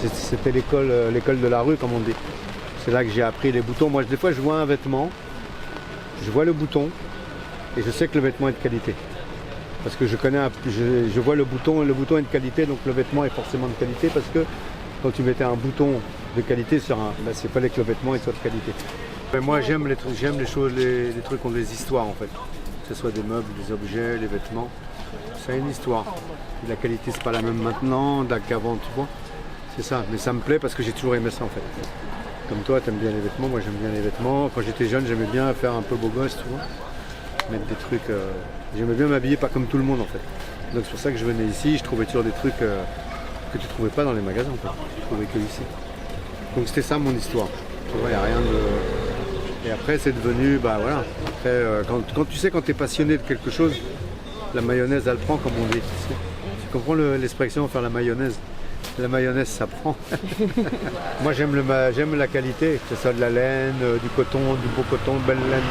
C'était l'école de la rue, comme on dit. C'est là que j'ai appris les boutons. Moi, des fois, je vois un vêtement, je vois le bouton, et je sais que le vêtement est de qualité. Parce que je vois le bouton est de qualité, donc le vêtement est forcément de qualité, parce que quand tu mettais un bouton de qualité sur un, ben, c'est fallait que le vêtement soit de qualité. Mais moi, j'aime les trucs, les trucs qui ont des histoires en fait. Que ce soit des meubles, des objets, des vêtements, ça a une histoire. La qualité, c'est pas la même maintenant qu'avant, tu vois. C'est ça, mais ça me plaît parce que j'ai toujours aimé ça en fait. Comme toi, tu aimes bien les vêtements, moi j'aime bien les vêtements. Quand j'étais jeune, j'aimais bien faire un peu beau gosse, tu vois. Mettre des trucs. J'aimais bien m'habiller pas comme tout le monde en fait. Donc c'est pour ça que je venais ici, je trouvais toujours des trucs que tu trouvais pas dans les magasins en fait. Je trouvais que ici. Donc c'était ça mon histoire. Tu vois, il n'y a rien de. Et après c'est devenu, bah voilà. Après, quand tu sais quand tu es passionné de quelque chose, la mayonnaise elle prend comme on dit. Tu comprends l'expression faire la mayonnaise? La mayonnaise ça prend. Moi j'aime la qualité, que ce soit de la laine, du coton, du beau coton, de belle laine.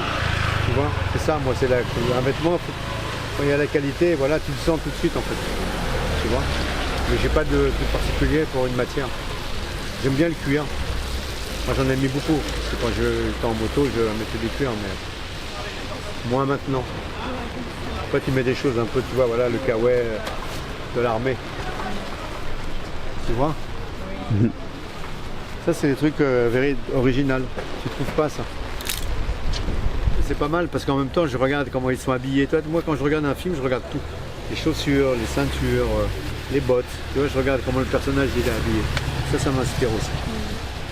Tu vois, c'est ça, moi c'est un vêtement, quand il y a la qualité, voilà, tu le sens tout de suite en fait. Tu vois. Mais j'ai pas de truc particulier pour une matière. J'aime bien le cuir. Moi j'en ai mis beaucoup. Parce que quand j'étais en moto, je mettais du cuir, mais moins maintenant. Après tu mets des choses un peu, tu vois, voilà, le kawaii de l'armée. Tu vois. Ça c'est des trucs original. Tu trouves pas ça? C'est pas mal parce qu'en même temps je regarde comment ils sont habillés. Toi, moi quand je regarde un film, je regarde tout. Les chaussures, les ceintures, les bottes. Tu vois, je regarde comment le personnage il est habillé. Ça m'inspire aussi.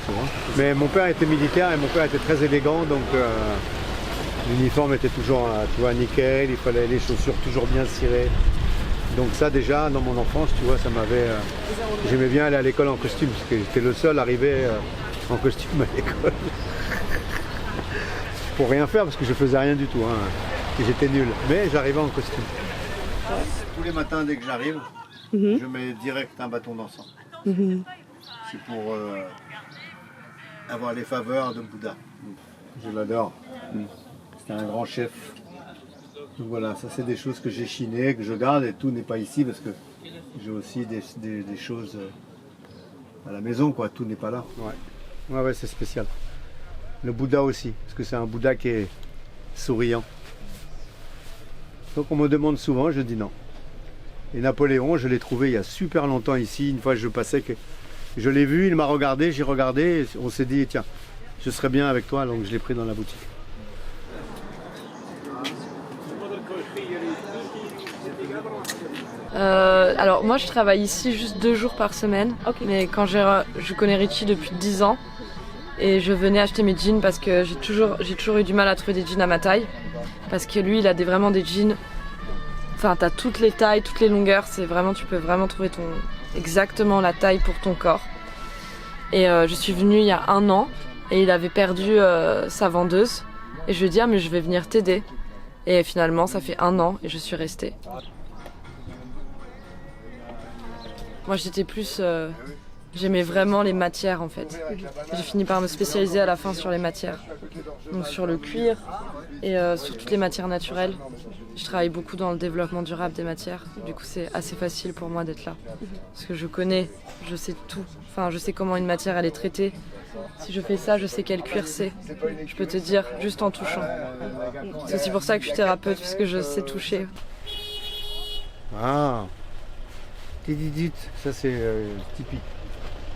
Tu vois. Mais mon père était militaire et mon père était très élégant, donc l'uniforme était toujours, tu vois, nickel. Il fallait les chaussures toujours bien cirées. Donc ça déjà, dans mon enfance, tu vois, ça m'avait... J'aimais bien aller à l'école en costume, parce que j'étais le seul arrivé en costume à l'école. Pour rien faire, parce que je faisais rien du tout, hein. Et j'étais nul. Mais j'arrivais en costume. Tous les matins, dès que j'arrive, je mets direct un bâton d'encens. C'est pour avoir les faveurs de Bouddha. Je l'adore. C'est un grand chef. Donc voilà, ça c'est des choses que j'ai chinées, que je garde, et tout n'est pas ici parce que j'ai aussi des choses à la maison, quoi. Tout n'est pas là. Ouais, c'est spécial. Le Bouddha aussi, parce que c'est un Bouddha qui est souriant. Donc on me demande souvent, je dis non. Et Napoléon, je l'ai trouvé il y a super longtemps ici, une fois je passais, je l'ai vu, il m'a regardé, j'ai regardé, et on s'est dit tiens, je serais bien avec toi, donc je l'ai pris dans la boutique. Alors moi je travaille ici juste 2 jours par semaine, mais quand je connais Richie depuis 10 ans et je venais acheter mes jeans parce que j'ai toujours eu du mal à trouver des jeans à ma taille, parce que lui il a vraiment des jeans, enfin t'as toutes les tailles, toutes les longueurs, tu peux vraiment trouver exactement la taille pour ton corps. Et je suis venue il y a 1 an et il avait perdu sa vendeuse et je lui ai dit mais je vais venir t'aider, et finalement ça fait 1 an et je suis restée. Moi j'étais plus... j'aimais vraiment les matières en fait. J'ai fini par me spécialiser à la fin sur les matières. Donc sur le cuir et sur toutes les matières naturelles. Je travaille beaucoup dans le développement durable des matières. Du coup c'est assez facile pour moi d'être là. Parce que je sais tout. Enfin je sais comment une matière elle est traitée. Si je fais ça, je sais quel cuir c'est. Je peux te dire juste en touchant. C'est aussi pour ça que je suis thérapeute, parce que je sais toucher. Ah, ça c'est typique.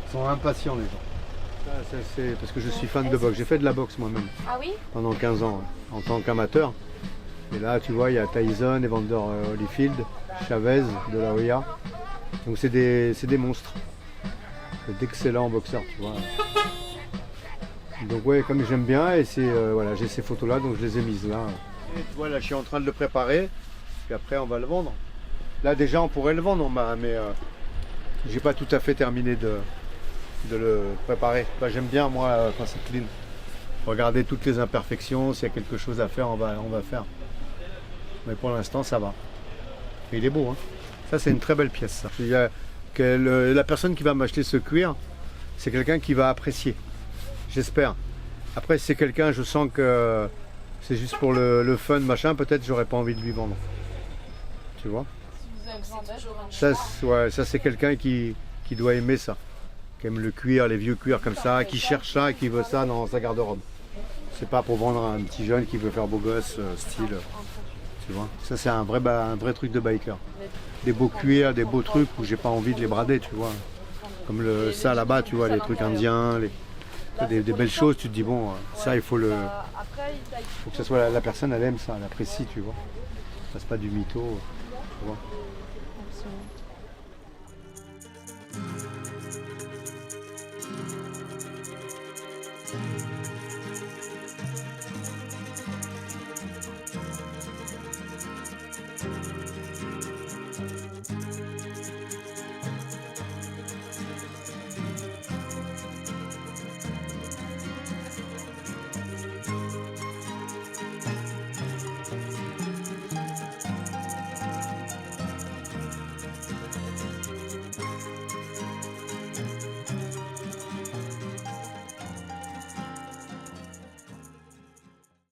Ils sont impatients les gens. Ça, c'est parce que je suis fan de boxe. J'ai fait de la boxe moi-même. Ah oui? Pendant 15 ans, en tant qu'amateur. Et là, tu vois, il y a Tyson, Evander Holyfield, Chavez de la Hoya. Donc c'est des monstres. C'est d'excellents boxeurs, tu vois. Donc ouais, comme j'aime bien, et c'est voilà, j'ai ces photos-là, donc je les ai mises là. Et tu vois, là, je suis en train de le préparer, puis après on va le vendre. Là déjà on pourrait le vendre, mais j'ai pas tout à fait terminé de le préparer. Enfin, j'aime bien moi quand c'est clean. Regarder toutes les imperfections, s'il y a quelque chose à faire, on va faire. Mais pour l'instant ça va. Et il est beau, hein. Ça c'est une très belle pièce. Ça. La personne qui va m'acheter ce cuir, c'est quelqu'un qui va apprécier. J'espère. Après si c'est quelqu'un, je sens que c'est juste pour le fun, machin, peut-être j'aurais pas envie de lui vendre. Tu vois? Ça c'est quelqu'un qui doit aimer ça. qui aime le cuir, les vieux cuirs comme ça, qui cherche ça et qui veut ça dans sa garde-robe. C'est pas pour vendre à un petit jeune qui veut faire beau gosse, style. Tu vois. Ça c'est un vrai truc de biker. Des beaux cuirs, des beaux trucs où j'ai pas envie de les brader, tu vois. Comme ça là-bas, tu vois, les trucs indiens, des belles choses, tu te dis bon, ça il faut que ça soit la personne, elle aime ça, elle apprécie, tu vois. Ça c'est pas du mytho, tu vois.